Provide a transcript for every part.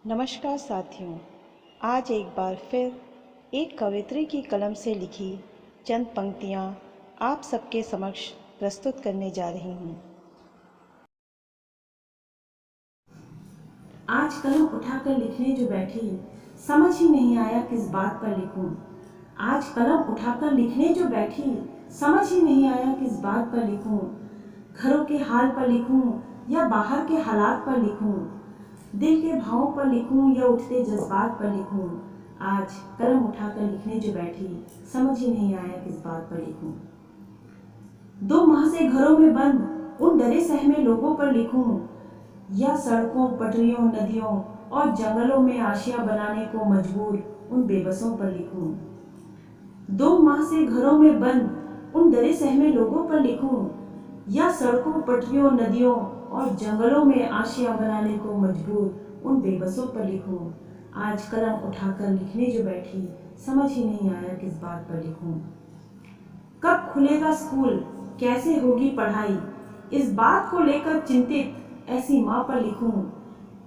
नमस्कार साथियों, आज एक बार फिर एक कवयित्री की कलम से लिखी चंद पंक्तियाँ आप सबके समक्ष प्रस्तुत करने जा रही हूँ। आज कलम उठाकर लिखने जो बैठी, समझ ही नहीं आया किस बात पर लिखूं। आज कलम उठाकर लिखने जो बैठी, समझ ही नहीं आया किस बात पर लिखूं। घरों के हाल पर लिखूं या बाहर के हालात पर लिखूं, दिल के भावों पर लिखूं या उठते जज्बात पर लिखूं। आज कलम उठाकर लिखने जो बैठी, समझ ही नहीं आया किस बात पर लिखूं। 2 माह से घरों में बंद उन डरे सहमे लोगों पर लिखूं या सड़कों, पटरियों, नदियों और जंगलों में आशिया बनाने को मजबूर उन बेबसों पर लिखूं। 2 माह से घरों में बंद उन डरे सहमे लोगों पर लिखूं या सड़कों, पटरियों, नदियों और जंगलों में आशिया बनाने को मजबूर उन बेबसों पर लिखूं। आज कलम उठाकर लिखने जो बैठी, समझ ही नहीं आया किस बात पर लिखूं। कब खुलेगा स्कूल, कैसे होगी पढ़ाई, इस बात को लेकर चिंतित ऐसी माँ पर लिखूं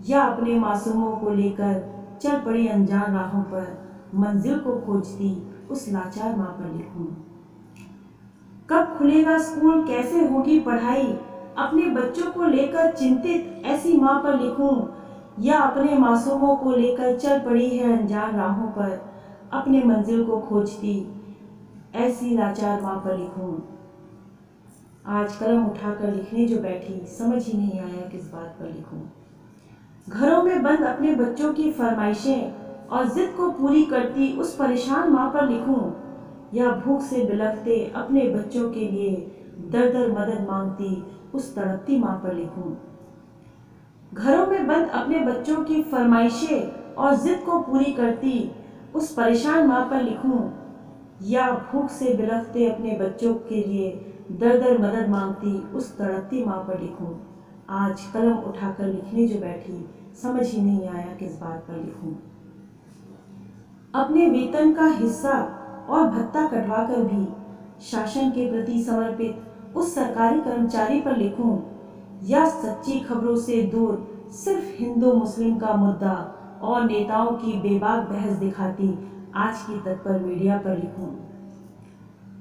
या अपने मासूमों को लेकर चल पड़ी अनजान राहों पर मंजिल को खोजती उस लाचार माँ पर लिखूं। कब खुलेगा स्कूल, कैसे होगी पढ़ाई, अपने बच्चों को लेकर चिंतित ऐसी माँ पर लिखूं या अपने मासूमों को लेकर चल पड़ी है अनजान राहों पर अपने मंजिल को खोजती ऐसी लाचार माँ पर लिखूं। आज कलम उठाकर लिखने जो बैठी, समझ ही नहीं आया किस बात पर लिखूं। घरों में बंद अपने बच्चों की फरमाइशें और जिद को पूरी करती उस परेशान माँ पर लिखूं या भूख से बिलखते अपने बच्चों के लिए दर दर मदद मांगती उस तड़पती माँ पर लिखूं। घरों में बंद अपने बच्चों की फरमाइशें और जिद को पूरी करती उस परेशान माँ पर लिखूं या भूख से बिलखते अपने बच्चों के लिए दर दर मदद मांगती उस तड़पती माँ पर लिखूं। आज कलम उठाकर लिखने जो बैठी, समझ ही नहीं आया किस बात पर लिखूं। अपने वेतन का हिस्सा और भत्ता कटवाकर भी शासन के प्रति समर्पित उस सरकारी कर्मचारी पर लिखूं या सच्ची खबरों से दूर सिर्फ हिंदू मुस्लिम का मुद्दा और नेताओं की बेबाक बहस दिखाती आज की तत्पर मीडिया पर लिखूं।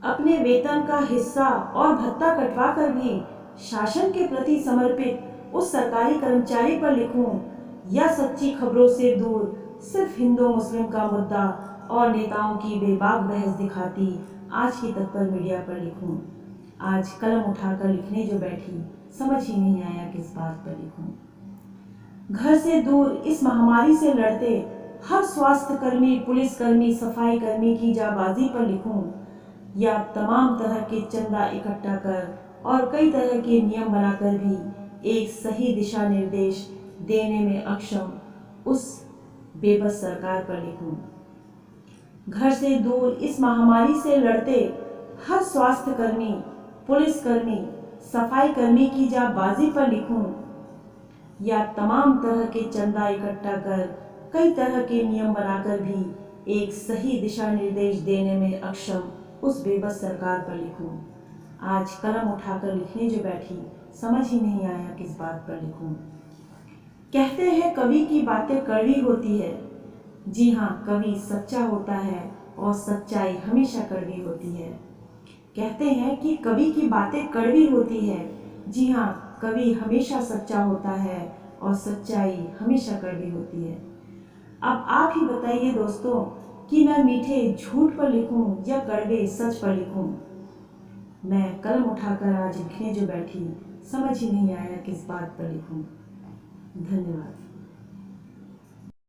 अपने वेतन का हिस्सा और भत्ता कटवा कर भी शासन के प्रति समर्पित उस सरकारी कर्मचारी पर लिखूं या सच्ची खबरों से दूर सिर्फ हिंदू मुस्लिम का मुद्दा और नेताओं की बेबाक बहस दिखाती आज की तत्पर मीडिया पर लिखूं। आज कलम उठाकर लिखने जो बैठी, समझ ही नहीं आया किस बात पर लिखूं। घर से दूर इस महामारी से लड़ते हर स्वास्थ्य कर्मी, पुलिस कर्मी, सफाई कर्मी की जाबाजी पर लिखूं या तमाम तरह के चंदा इकट्ठा कर और कई तरह के नियम बनाकर भी एक सही दिशा निर्देश देने में अक्षम उस बेबस सरकार पर लिखूं। घर से दूर इस महामारी से लड़ते हर स्वास्थ्य कर्मी, पुलिस कर्मी, सफाई कर्मी की जाबाजी पर लिखूं या तमाम तरह के चंदा इकट्ठा कर कई तरह के नियम बनाकर भी एक सही दिशा निर्देश देने में अक्षम उस बेबस सरकार पर लिखूं। आज कलम उठाकर लिखने जो बैठी, समझ ही नहीं आया किस बात पर लिखूं। कहते हैं कवि की बातें कड़वी होती है। जी हाँ, कवि सच्चा होता है और सच्चाई हमेशा कड़वी होती है। कहते हैं कि कवि की बातें कड़वी होती है। जी हाँ, कवि हमेशा सच्चा होता है और सच्चाई हमेशा कड़वी होती है। अब आप ही बताइए दोस्तों कि मैं मीठे झूठ पर लिखूं या कड़वे सच पर लिखूं। मैं कलम उठाकर आज लिखने जो बैठी, समझ ही नहीं आया किस बात पर लिखूं। धन्यवाद।